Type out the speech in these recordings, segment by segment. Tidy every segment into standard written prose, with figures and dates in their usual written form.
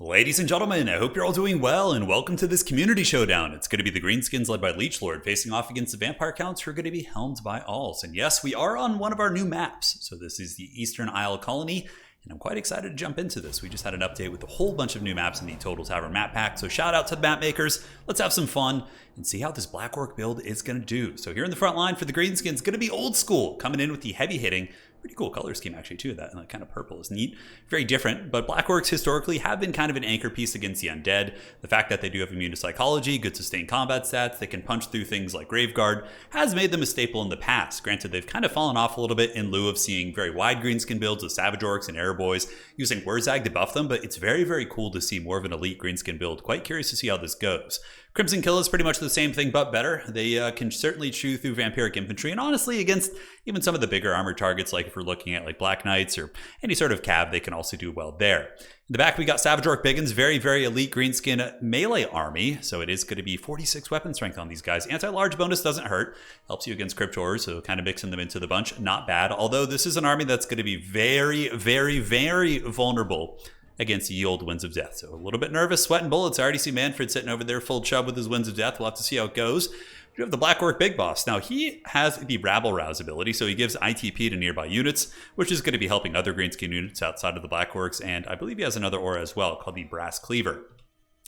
Ladies and gentlemen, I hope you're all doing well, and welcome to this community showdown. It's going to be the Greenskins led by Leechlord facing off against the Vampire Counts who are going to be helmed by Alls. And yes, we are on one of our new maps. So this is the Eastern Isle Colony, and I'm quite excited to jump into this. We just had an update with a whole bunch of new maps in the Total Tavern map pack, so shout out to the map makers. Let's have some fun and see how this Black Orc build is going to do. So here in the front line for the Greenskins, going to be old school, coming in with the heavy hitting. Pretty cool color scheme actually too. That kind of purple is neat. Very different, but Black Orcs historically have been kind of an anchor piece against the undead. The fact that they do have immune to psychology, good sustained combat stats, they can punch through things like Graveguard, has made them a staple in the past. Granted, they've kind of fallen off a little bit in lieu of seeing very wide greenskin builds of Savage Orcs and Air Boys using Wurzag to buff them, but it's very, very cool to see more of an elite greenskin build. Quite curious to see how this goes. Crimson Kill is pretty much the same thing, but better. They can certainly chew through Vampiric Infantry, and honestly, against even some of the bigger armored targets, like if we're looking at like Black Knights or any sort of cav, they can also do well there. In the back, we got Savage Orc Biggins, very, very elite greenskin melee army, so it is going to be 46 weapon strength on these guys. Anti-large bonus doesn't hurt, helps you against Crypt Horrors, so kind of mixing them into the bunch, not bad. Although this is an army that's going to be very, very, very vulnerable against the old Winds of Death. So a little bit nervous, sweating bullets. I already see Manfred sitting over there full chub with his Winds of Death. We'll have to see how it goes. We have the Black Orc Big Boss. Now he has the Rabble Rouse ability, so he gives ITP to nearby units, which is going to be helping other greenskin units outside of the Black Orcs, and I believe he has another aura as well called the Brass Cleaver.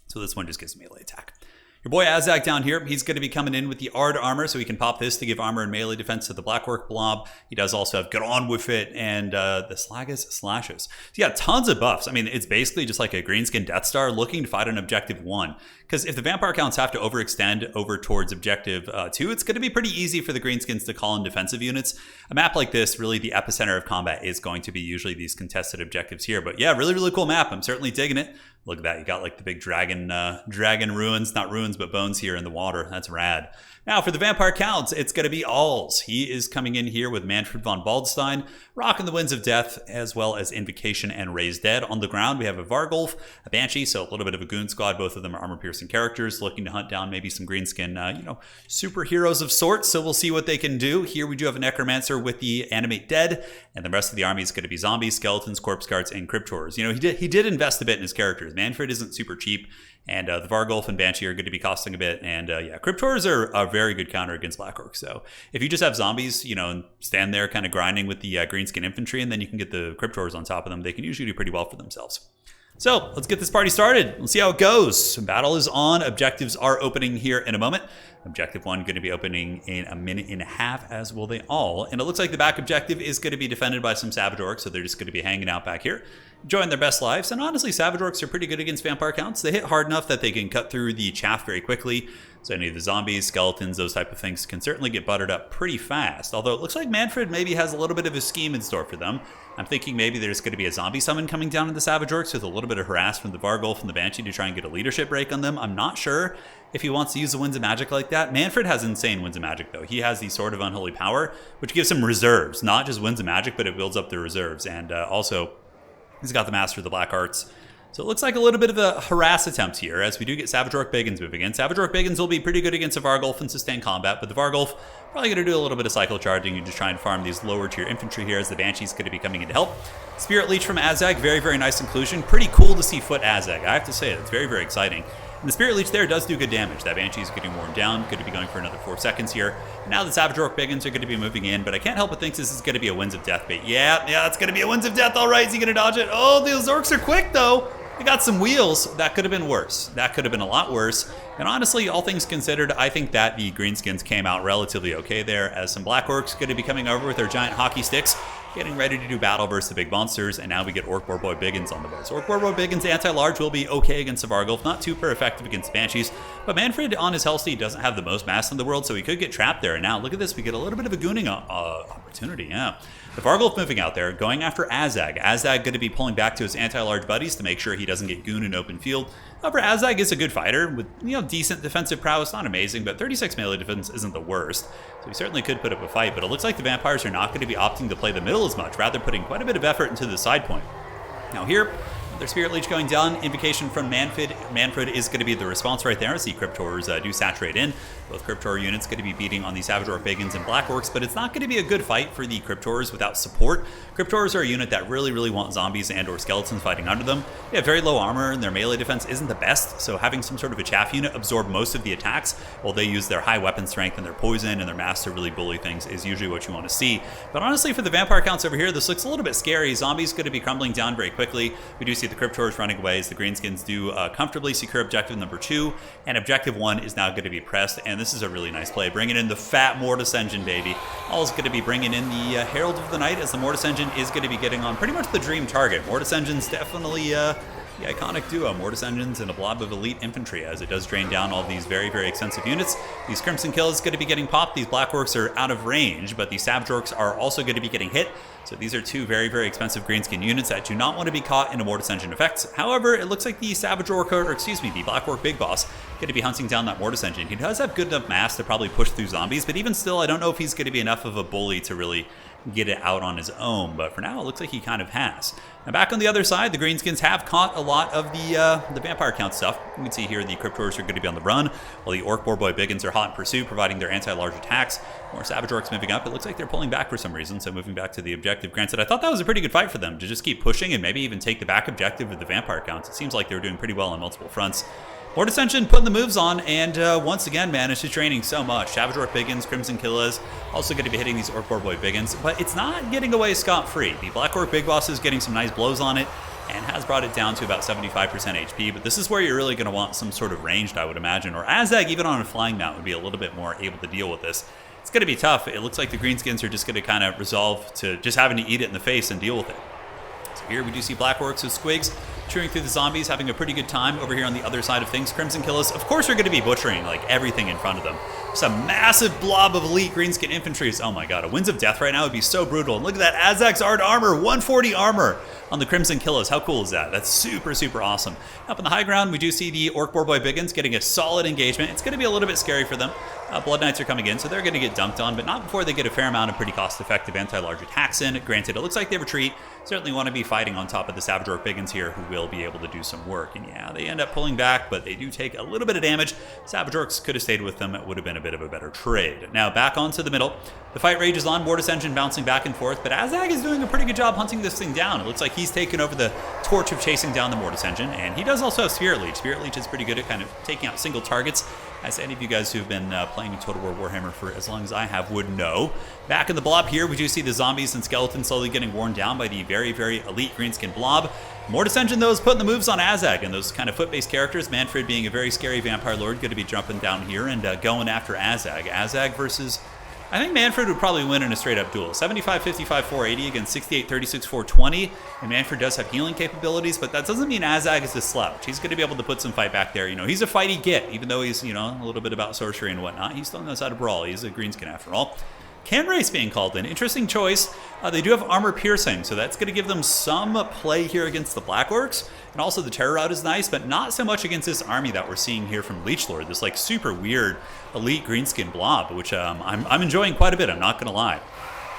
So this one just gives melee attack. Your boy Azak down here, he's going to be coming in with the Ard armor, so he can pop this to give armor and melee defense to the Black Orc blob. He does also have Get On With It and the Slagus Slashes. So yeah, tons of buffs. I mean, it's basically just like a Greenskin Death Star looking to fight on Objective 1. Because if the Vampire Counts have to overextend over towards Objective 2, it's going to be pretty easy for the Greenskins to call in defensive units. A map like this, really the epicenter of combat is going to be usually these contested objectives here. But yeah, really, really cool map. I'm certainly digging it. Look at that. You got like the big dragon ruins, not ruins, but bones here in the water. That's rad. Now for the Vampire Counts, it's going to be Alls. He is coming in here with Manfred von Baldstein, rocking the Winds of Death, as well as Invocation and Raised Dead. On the ground, we have a Vargulf, a Banshee, so a little bit of a goon squad. Both of them are armor-piercing characters, looking to hunt down maybe some greenskin, superheroes of sorts, so we'll see what they can do. Here we do have a Necromancer with the Animate Dead, and the rest of the army is going to be zombies, skeletons, corpse guards, and Crypt Horrors. He did invest a bit in his characters. Manfred isn't super cheap, and the Vargulf and Banshee are going to be costing a bit. And yeah, Crypt Horrors are a very good counter against Black Orcs. So if you just have zombies, and stand there kind of grinding with the Greenskin Infantry, and then you can get the Crypt Horrors on top of them, they can usually do pretty well for themselves. So let's get this party started. Let's see how it goes. Battle is on. Objectives are opening here in a moment. Objective 1 going to be opening in a minute and a half, as will they all. And it looks like the back objective is going to be defended by some Savage Orcs, so they're just going to be hanging out back here, enjoying their best lives. And honestly, Savage Orcs are pretty good against Vampire Counts. They hit hard enough that they can cut through the chaff very quickly. So any of the zombies, skeletons, those type of things can certainly get buttered up pretty fast. Although it looks like Manfred maybe has a little bit of a scheme in store for them. I'm thinking maybe there's going to be a zombie summon coming down to the Savage Orcs with a little bit of harassment from the Vargulf and the Banshee to try and get a leadership break on them. I'm not sure if he wants to use the Winds of Magic like that. Manfred has insane Winds of Magic though. He has the Sword of Unholy Power, which gives him reserves. Not just Winds of Magic, but it builds up the reserves. And also, he's got the Master of the Black Arts. So it looks like a little bit of a harass attempt here, as we do get Savage Orc Biggins moving in. Savage Orc Biggins will be pretty good against a Vargulf in sustained combat, but the Vargulf probably going to do a little bit of cycle charging and just try and farm these lower tier infantry here as the Banshee's going to be coming in to help. Spirit Leech from Azag, very, very nice inclusion. Pretty cool to see foot Azag, I have to say. It's very, very exciting. And the Spirit Leech there does do good damage. That Banshee is getting worn down, going to be going for another 4 seconds here. And now the Savage Orc Biggins are going to be moving in, but I can't help but think this is going to be a Winds of Death bait. Yeah, it's going to be a Winds of Death. All right, is he going to dodge it? Oh, those Orcs are quick though. They got some wheels. That could have been worse. That could have been a lot worse. And honestly, all things considered, I think that the Greenskins came out relatively okay there, as some Black Orcs going to be coming over with their giant hockey sticks, getting ready to do battle versus the big monsters, and now we get Orc Boy Biggins on the board. So Orc Boy Biggins anti-large will be okay against the Vargulf, not super effective against Banshees, but Manfred on his health doesn't have the most mass in the world, so he could get trapped there. And now look at this, we get a little bit of a gooning opportunity, yeah. The Vargulf moving out there, going after Azag. Azag going to be pulling back to his anti-large buddies to make sure he doesn't get gooned in open field. However, Azag is a good fighter with decent defensive prowess, not amazing, but 36 melee defense isn't the worst. So he certainly could put up a fight, but it looks like the vampires are not going to be opting to play the middle as much, rather putting quite a bit of effort into the side point. Now here, Their Spirit Leech going down, Invocation from Manfred. Manfred is going to be the response right there as the Cryptors do saturate in. Both Cryptor units going to be beating on the Savage Orc Pagans and Black Orcs, but it's not going to be a good fight for the Cryptors without support. Cryptors are a unit that really want zombies and or skeletons fighting under them. They have very low armor and their melee defense isn't the best, so having some sort of a chaff unit absorb most of the attacks while they use their high weapon strength and their poison and their mass to really bully things is usually what you want to see. But honestly, for the vampire counts over here, this looks a little bit scary. Zombies going to be crumbling down very quickly. We do see the Cryptors running away as the Greenskins do comfortably secure objective number 2, and objective 1 is now going to be pressed, and this is a really nice play. Bringing in the fat Mortis Engine, baby. Also going to be bringing in the Herald of the Night, as the Mortis Engine is going to be getting on pretty much the dream target. Mortis Engine's definitely the iconic duo, Mortis Engines and a blob of elite infantry, as it does drain down all these very expensive units. These Crimson Kills going to be getting popped. These Black Orcs are out of range, but these Savage Orcs are also going to be getting hit. So these are two very expensive Greenskin units that do not want to be caught in a Mortis Engine effect. However, it looks like the Savage Orc, or excuse me, the Black Orc Big Boss, going to be hunting down that Mortis Engine. He does have good enough mass to probably push through zombies, but even still, I don't know if he's going to be enough of a bully to really get it out on his own, but for now it looks like he kind of has. Now back on the other side, the Greenskins have caught a lot of the vampire count stuff. You can see here the Cryptors are going to be on the run, while the Orc Boar Biggins are hot in pursuit, providing their anti-large attacks. More Savage Orcs moving up. It looks like they're pulling back for some reason, so moving back to the objective. Granted, I thought that was a pretty good fight for them to just keep pushing and maybe even take the back objective with the vampire counts. It seems like they were doing pretty well on multiple fronts. Mortis Engine putting the moves on, and once again, man, it's just draining so much. Savage Orc Biggins, Crimson Killas, also going to be hitting these Orc Boar Biggins, but it's not getting away scot-free. The Black Orc Big Boss is getting some nice blows on it, and has brought it down to about 75% HP, but this is where you're really going to want some sort of ranged, I would imagine, or Azag, even on a flying mount, would be a little bit more able to deal with this. It's going to be tough. It looks like the Greenskins are just going to kind of resolve to just having to eat it in the face and deal with it. So here we do see Black Orcs with Squigs chewing through the zombies, having a pretty good time. Over here on the other side of things, Crimson Killas, of course, are going to be butchering like everything in front of them. Just a massive blob of elite Greenskin infantry. Oh my god, a Winds of Death right now would be so brutal. And look at that Azag's Art armor, 140 armor on the Crimson Killas. How cool is that? That's super awesome. Up on the high ground, we do see the Orc Boar Biggins getting a solid engagement. It's going to be a little bit scary for them. Blood Knights are coming in, so they're going to get dunked on, but not before they get a fair amount of pretty cost-effective anti-large attacks in. Granted, it looks like they retreat. Certainly want to be fighting on top of the Savage Orc Biggins here, who will be able to do some work. And yeah, they end up pulling back, but they do take a little bit of damage. Savage Orcs could have stayed with them. It would have been a bit of a better trade. Now back onto the middle. The fight rages on. Mortis Engine bouncing back and forth, but Azag is doing a pretty good job hunting this thing down. It looks like he's taken over the torch of chasing down the Mortis Engine, and he does also have Spirit Leech. Spirit Leech is pretty good at kind of taking out single targets, as any of you guys who've been playing Total War Warhammer for as long as I have would know. Back in the blob here, we do see the zombies and skeletons slowly getting worn down by the very elite Greenskin blob. Mortis Engine, though, is putting the moves on Azag, and those kind of foot-based characters, Manfred being a very scary vampire lord, going to be jumping down here and going after Azag. Azag versus... I think Manfred would probably win in a straight-up duel. 75, 55, 480 against 68, 36, 420. And Manfred does have healing capabilities, but that doesn't mean Azag is a slouch. He's going to be able to put some fight back there. You know, he's a fighty git, even though he's, you know, a little bit about sorcery and whatnot. He still knows how to brawl. He's a Greenskin after all. Can Race being called in. Interesting choice. They do have armor piercing, so that's going to give them some play here against the Black Orcs. And also the Terror Route is nice, but not so much against this army that we're seeing here from Leechlord. This like super weird elite Greenskin blob, which I'm enjoying quite a bit, I'm not going to lie.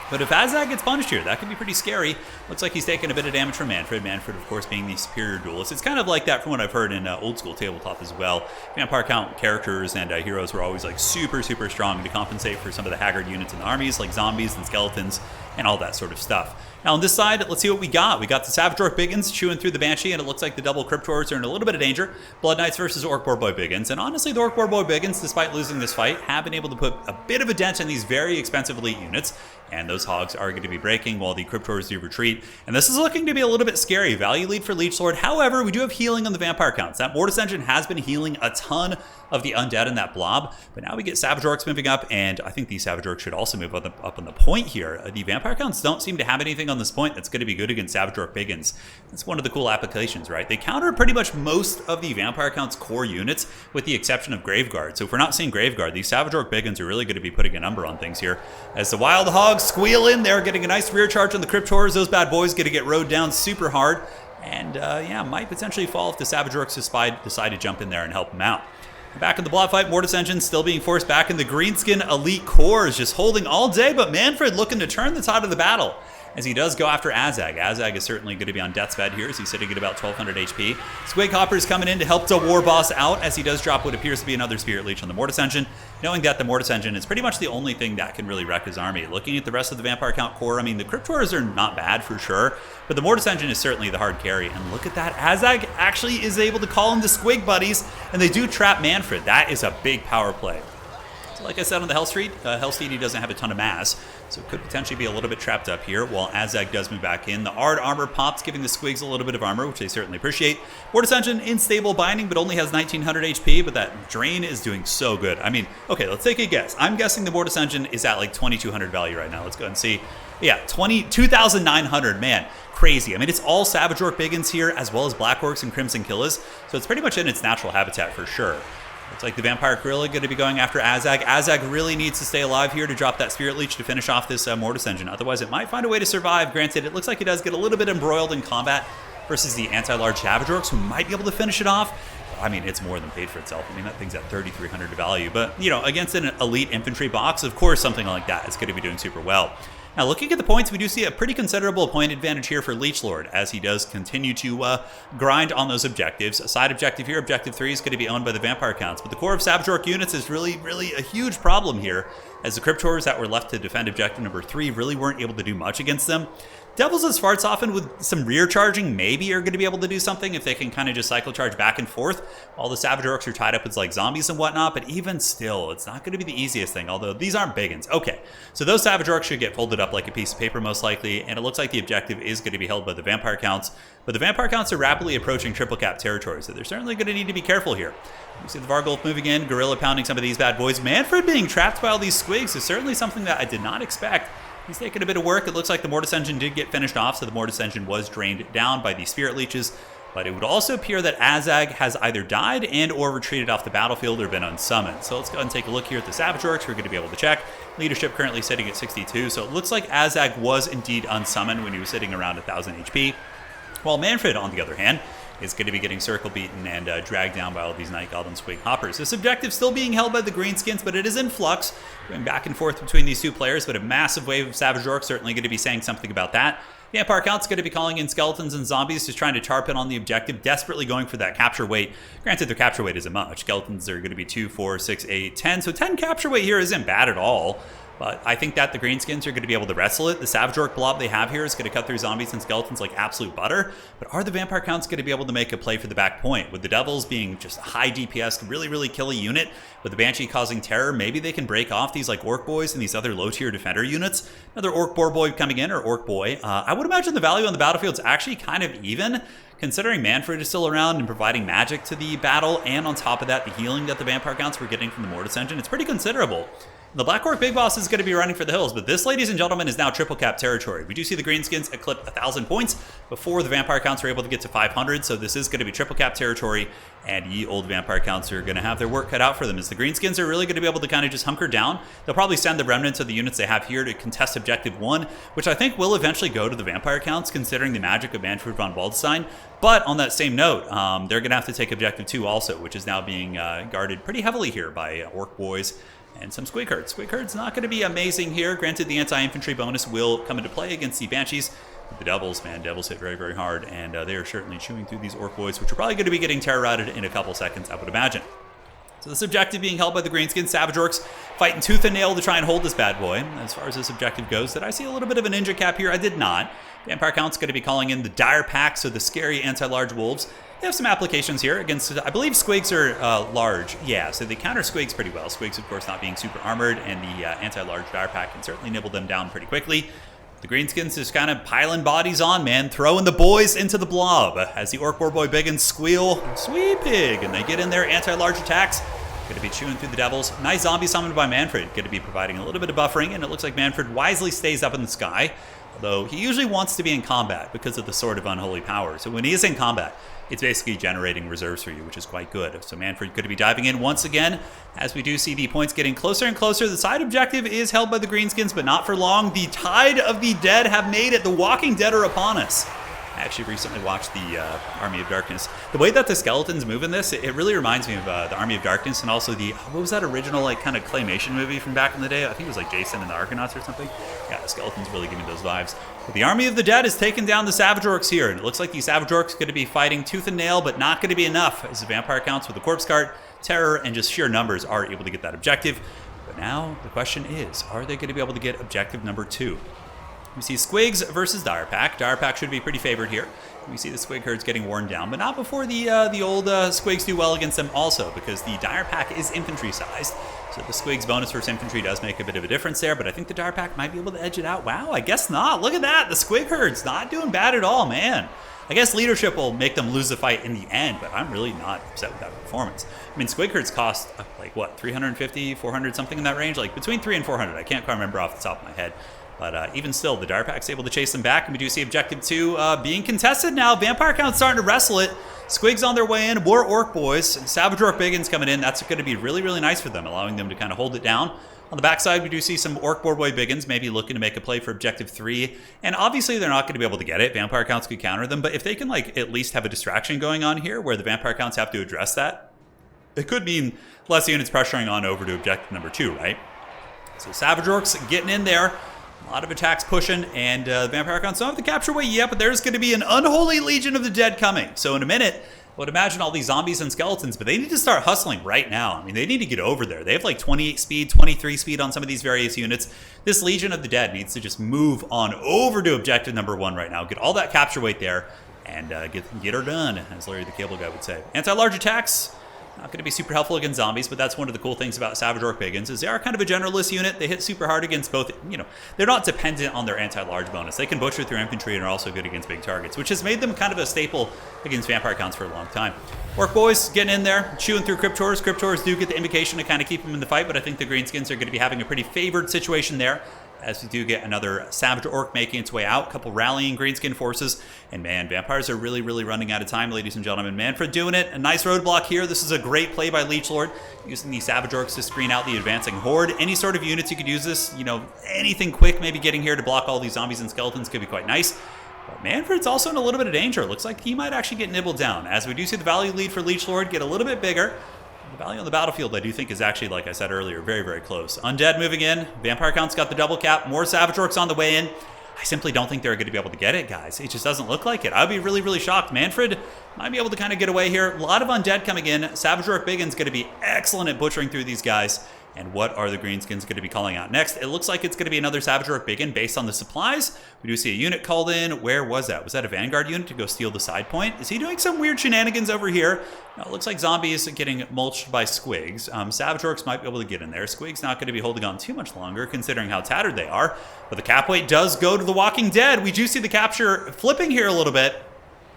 But if Azag gets punished here, that could be pretty scary. Looks like he's taking a bit of damage from Manfred. Manfred, of course, being the superior duelist. It's kind of like that from what I've heard in old school tabletop as well. Vampire count characters and heroes were always like super strong to compensate for some of the haggard units in the armies, like zombies and skeletons and all that sort of stuff. Now on this side, let's see what we got. We got the Savage Orc Biggins chewing through the Banshee, and it looks like the double Cryptors are in a little bit of danger. Blood Knights versus Orc Boar Biggins. And honestly, the Orc Boar Biggins, despite losing this fight, have been able to put a bit of a dent in these very expensive elite units. And those hogs are going to be breaking while the Cryptors do retreat. And this is looking to be a little bit scary. Value lead for Leechlord. However, we do have healing on the vampire counts. That Mortis Engine has been healing a ton of the undead in that blob. But now we get Savage Orcs moving up, and I think these Savage Orcs should also move up on the point here. The vampire counts don't seem to have anything on this point that's going to be good against Savage Orc Biggins. That's one of the cool applications, right? They counter pretty much most of the vampire counts core units, with the exception of Graveguard. So if we're not seeing Graveguard, these Savage Orc Biggins are really going to be putting a number on things here. As the Wild Hogs squeal in, they're getting a nice rear charge on the Cryptors. Those bad boys going to get rode down super hard. And yeah, might potentially fall if the Savage Orcs decide to jump in there and help them out. Back in the blob fight, Mortis Engine still being forced back in the Greenskin Elite Cores, just holding all day, but Manfred looking to turn the tide of the battle. as he does go after Azag. Azag is certainly going to be on death's bed here as he's sitting at about 1200 HP. Squig Hopper is coming in to help the War Boss out as he does drop what appears to be another Spirit Leech on the Mortis Engine, knowing that the Mortis Engine is pretty much the only thing that can really wreck his army. Looking at the rest of the Vampire Count core, I mean, the Cryptors are not bad for sure, but the Mortis Engine is certainly the hard carry. And look at that, Azag actually is able to call in the Squig buddies, and they do trap Manfred. That is a big power play. So like I said on the Hellsteed, he doesn't have a ton of mass, so could potentially be a little bit trapped up here while Azag does move back in. The Ard armor pops, giving the Squigs a little bit of armor, which they certainly appreciate. Mortis Engine in stable binding, but only has 1900 HP, but that Drain is doing so good. I mean, okay, let's take a guess. I'm guessing the Mortis Engine is at like 2200 value right now. Let's go ahead and see. Yeah, 22,900, man. Crazy. I mean, it's all Savage Orc Biggins here, as well as Black Orcs and Crimson Killas, so it's pretty much in its natural habitat for sure. Looks like the Vampire Gorilla going to be going after Azag. Azag really needs to stay alive here to drop that Spirit Leech to finish off this Mortis Engine. Otherwise, it might find a way to survive. Granted, it looks like it does get a little bit embroiled in combat versus the anti-large Savage Orcs, who might be able to finish it off. I mean, it's more than paid for itself. I mean, that thing's at 3,300 value. But, you know, against an elite infantry box, of course, something like that is going to be doing super well. Now, looking at the points, we do see a pretty considerable point advantage here for Leechlord, as he does continue to grind on those objectives. A side objective here, Objective 3, is going to be owned by the Vampire Counts, but the core of Savage Orc units is really a huge problem here, as the Cryptors that were left to defend Objective number 3 really weren't able to do much against them. Devils and Svarts often with some rear charging maybe are going to be able to do something if they can kind of just cycle charge back and forth. All the Savage Orcs are tied up with like zombies and whatnot, but even still, it's not going to be the easiest thing, although these aren't big ones. Okay, so those Savage Orcs should get folded up like a piece of paper most likely, and it looks like the objective is going to be held by the Vampire Counts, but the Vampire Counts are rapidly approaching triple cap territory, so they're certainly going to need to be careful here. You see the Vargulf moving in, Gorilla pounding some of these bad boys. Manfred being trapped by all these Squigs is certainly something that I did not expect. He's taking a bit of work. It looks like the Mortis Engine did get finished off, so the Mortis Engine was drained down by the Spirit Leeches, but it would also appear that Azag has either died and or retreated off the battlefield or been unsummoned. So let's go ahead and take a look here at the Savage Orcs. We're going to be able to check. Leadership currently sitting at 62, so it looks like Azag was indeed unsummoned when he was sitting around 1000 HP, while Manfred, on the other hand, is going to be getting circle beaten and dragged down by all these Night Goblin Squig Hoppers. This objective still being held by the Greenskins, but it is in flux, going back and forth between these two players, but a massive wave of Savage Orcs certainly going to be saying something about that. The Vampire Count's going to be calling in skeletons and zombies, just trying to tar pin on the objective, desperately going for that capture weight. Granted, their capture weight isn't much. Skeletons are going to be 2, 4, 6, 8, 10, so 10 capture weight here isn't bad at all. But I think that the Greenskins are going to be able to wrestle it. The Savage Orc blob they have here is going to cut through zombies and skeletons like absolute butter. But are the Vampire Counts going to be able to make a play for the back point? With the Devils being just a high DPS, really killy unit, with the Banshee causing terror, maybe they can break off these like Orc Boys and these other low-tier defender units. Another Orc Boar Boy coming in, or Orc Boy. I would imagine the value on the battlefield is actually kind of even, considering Manfred is still around and providing magic to the battle, and on top of that, the healing that the Vampire Counts were getting from the Mortis Engine. It's pretty considerable. The Black Orc Big Boss is going to be running for the hills, but this, ladies and gentlemen, is now triple cap territory. We do see the Greenskins eclipse 1,000 points before the Vampire Counts are able to get to 500, so this is going to be triple cap territory, and ye old Vampire Counts are going to have their work cut out for them, as the Greenskins are really going to be able to kind of just hunker down. They'll probably send the remnants of the units they have here to contest Objective 1, which I think will eventually go to the Vampire Counts, considering the magic of Manfred von Waldstein. But on that same note, they're going to have to take Objective 2 also, which is now being guarded pretty heavily here by Orc Boys and some Squig Herds. Squig Herds not going to be amazing here. Granted, the anti-infantry bonus will come into play against the Banshees. But the Devils, man, Devils hit very hard, and they are certainly chewing through these Orc Boys, which are probably going to be getting terror-routed in a couple seconds, I would imagine. So this objective being held by the Greenskins. Savage Orcs fighting tooth and nail to try and hold this bad boy. As far as this objective goes, did I see a little bit of a ninja cap here? I did not. Vampire Count's going to be calling in the Dire Pack, so the scary anti-large wolves. They have some applications here against, I believe Squigs are large. Yeah, so they counter Squigs pretty well. Squigs, of course, not being super armored, and the anti-large Dire Pack can certainly nibble them down pretty quickly. The Greenskins just kind of piling bodies on, man, throwing the boys into the blob as the Orc Boar Boy Biggins squeal, sweet pig, and they get in their anti-large attacks. Going to be chewing through the Devils. Nice zombie summoned by Manfred. Going to be providing a little bit of buffering, and it looks like Manfred wisely stays up in the sky, although he usually wants to be in combat because of the Sword of Unholy Power. So when he is in combat, it's basically generating reserves for you, which is quite good. So Manfred could be diving in once again, as we do see the points getting closer and closer. The side objective is held by the Greenskins, but not for long. The Tide of the Dead have made it. The Walking Dead are upon us. I actually recently watched the Army of Darkness. The way that the skeletons move in this, it really reminds me of the Army of Darkness and also the, what was that original like kind of claymation movie from back in the day? I think it was like Jason and the Argonauts or something. Yeah, the skeletons really give me those vibes. But the Army of the Dead is taking down the Savage Orcs here, and it looks like these Savage Orcs are going to be fighting tooth and nail, but not going to be enough as the vampire counts with the corpse cart, terror, and just sheer numbers are able to get that objective. But now the question is, are they going to be able to get objective number 2? We see Squigs versus Direpack. Direpack should be pretty favored here. We see the Squig herds getting worn down, but not before the old Squigs do well against them also, because the Direpack is infantry sized. So the Squigs bonus versus infantry does make a bit of a difference there, but I think the Direpack might be able to edge it out. Wow, I guess not. Look at that. The Squig herd's not doing bad at all, man. I guess leadership will make them lose the fight in the end, but I'm really not upset with that performance. I mean, Squig herds cost, like, what, 350, 400, something in that range? Like, between 300 and 400. I can't quite remember off the top of my head. But even still, the Direpack's able to chase them back, and we do see objective 2 being contested now. Vampire count's starting to wrestle it. Squigs on their way in. More Orc boys. Savage Orc Biggins coming in. That's going to be really, really nice for them, allowing them to kind of hold it down. On the backside, we do see some Orc Boar Boy Biggins maybe looking to make a play for objective 3. And obviously, they're not going to be able to get it. Vampire counts could counter them. But if they can like at least have a distraction going on here where the Vampire counts have to address that, it could mean less units pressuring on over to objective number 2, right? So Savage Orcs getting in there. A lot of attacks pushing, and the Vampire Counts don't have the capture weight yet, but there's going to be an unholy legion of the dead coming. So in a minute, I would imagine all these zombies and skeletons, but they need to start hustling right now. I mean, they need to get over there. They have like 28 speed, 23 speed on some of these various units. This Legion of the Dead needs to just move on over to objective number 1 right now. Get all that capture weight there, and get her done, as Larry the Cable Guy would say. Anti-large attacks. Not going to be super helpful against zombies, but that's one of the cool things about Savage Orc Biggins is they are kind of a generalist unit. They hit super hard against both, you know, they're not dependent on their anti-large bonus. They can butcher through infantry and are also good against big targets, which has made them kind of a staple against vampire counts for a long time. Orc boys getting in there, chewing through Cryptors. Cryptors do get the invocation to kind of keep them in the fight, but I think the Greenskins are going to be having a pretty favored situation there, as we do get another Savage Orc making its way out, a couple rallying Greenskin forces, and man, vampires are really, really running out of time, ladies and gentlemen. Manfred doing it, a nice roadblock here. This is a great play by Leechlord, using the Savage Orcs to screen out the advancing horde. Any sort of units you could use this, you know, anything quick, maybe getting here to block all these zombies and skeletons could be quite nice. But Manfred's also in a little bit of danger. Looks like he might actually get nibbled down, as we do see the value lead for Leechlord get a little bit bigger. The value on the battlefield, I do think, is actually, like I said earlier, very, very close. Undead moving in. Vampire count's got the double cap. More Savage Orcs on the way in. I simply don't think they're going to be able to get it, guys. It just doesn't look like it. I'd be really, really shocked. Manfred might be able to kind of get away here. A lot of Undead coming in. Savage Orc Biggins going to be excellent at butchering through these guys. And what are the Greenskins going to be calling out next? It looks like it's going to be another Savage Orc Biggin based on the supplies. We do see a unit called in. Where was that? Was that a Vanguard unit to go steal the side point? Is he doing some weird shenanigans over here? No, it looks like zombies getting mulched by Squigs. Savage Orcs might be able to get in there. Squigs not going to be holding on too much longer, considering how tattered they are. But the cap weight does go to the Walking Dead. We do see the capture flipping here a little bit.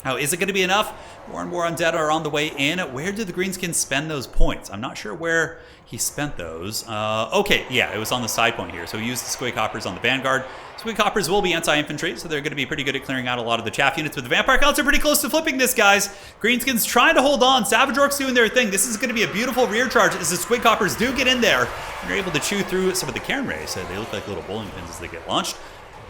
Now, is it going to be enough? More and more undead are on the way in. Where did the Greenskins spend those points? I'm not sure where he spent those. Okay, yeah, it was on the side point here. So he used the Squig Hoppers on the Vanguard. Squig Hoppers will be anti-infantry, so they're going to be pretty good at clearing out a lot of the chaff units. But the Vampire counts are pretty close to flipping this, guys. Greenskins trying to hold on. Savage Orcs doing their thing. This is going to be a beautiful rear charge as the Squig Hoppers do get in there. And they're able to chew through some of the Cairn Rays. So they look like little bowling pins as they get launched.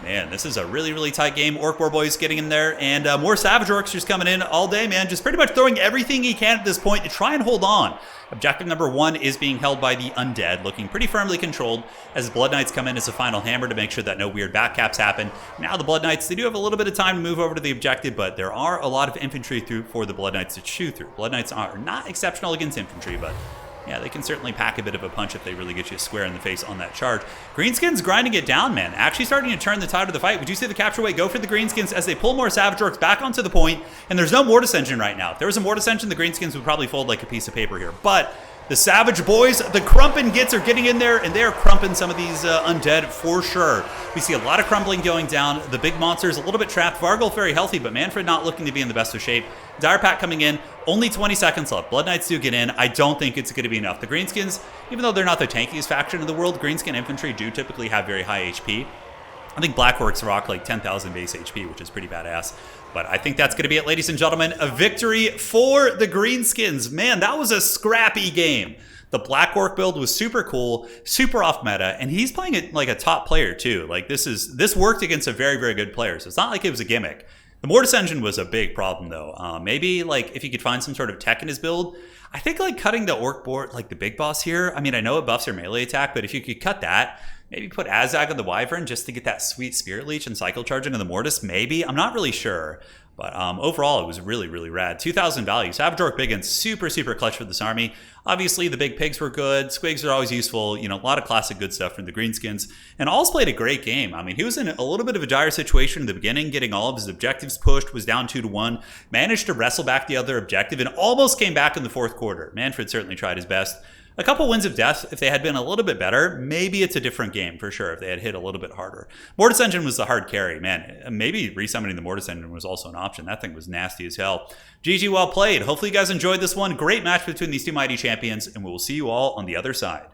Man, this is a really, really tight game. Orc War Boys getting in there, and more Savage Orcs just coming in all day, man. Just pretty much throwing everything he can at this point to try and hold on. Objective number 1 is being held by the Undead, looking pretty firmly controlled as Blood Knights come in as a final hammer to make sure that no weird back caps happen. Now the Blood Knights, they do have a little bit of time to move over to the objective, but there are a lot of infantry for the Blood Knights to chew through. Blood Knights are not exceptional against infantry, but yeah, they can certainly pack a bit of a punch if they really get you square in the face on that charge. Greenskins grinding it down, man. Actually starting to turn the tide of the fight. We do see the capture weight go for the Greenskins as they pull more Savage Orcs back onto the point, and there's no Mortis Engine right now. If there was a Mortis Engine, the Greenskins would probably fold like a piece of paper here. But the Savage boys, the Crumpin' Gits are getting in there, and they're crumping some of these undead for sure. We see a lot of crumbling going down. The big monsters a little bit trapped. Vargulf very healthy, but Manfred not looking to be in the best of shape. Direpack coming in. Only 20 seconds left. Blood Knights do get in. I don't think it's going to be enough. The Greenskins, even though they're not the tankiest faction in the world, Greenskin infantry do typically have very high HP. I think Black Orcs rock like 10,000 base HP, which is pretty badass. But I think that's going to be it, ladies and gentlemen. A victory for the Greenskins. Man, that was a scrappy game. The Black Orc build was super cool, super off meta, and he's playing it like a top player too. Like this worked against a very, very good player. So it's not like it was a gimmick. The Mortis Engine was a big problem, though. Maybe, like, if you could find some sort of tech in his build, I think, like, cutting the Orc board, like, the big boss here, I mean, I know it buffs your melee attack, but if you could cut that, maybe put Azag on the Wyvern just to get that sweet Spirit Leech and Cycle Charge into the Mortis, maybe? I'm not really sure. But overall, it was really, really rad. 2,000 value. Savage Orc Big Guns, super, super clutch for this army. Obviously, the big pigs were good. Squigs are always useful. You know, a lot of classic good stuff from the Greenskins. And All's played a great game. I mean, he was in a little bit of a dire situation in the beginning, getting all of his objectives pushed, was down 2-1, managed to wrestle back the other objective, and almost came back in the fourth quarter. Manfred certainly tried his best. A couple wins of death, if they had been a little bit better, maybe it's a different game for sure if they had hit a little bit harder. Mortis Engine was the hard carry, man. Maybe resummoning the Mortis Engine was also an option. That thing was nasty as hell. GG, well played. Hopefully you guys enjoyed this one. Great match between these two mighty champions, and we will see you all on the other side.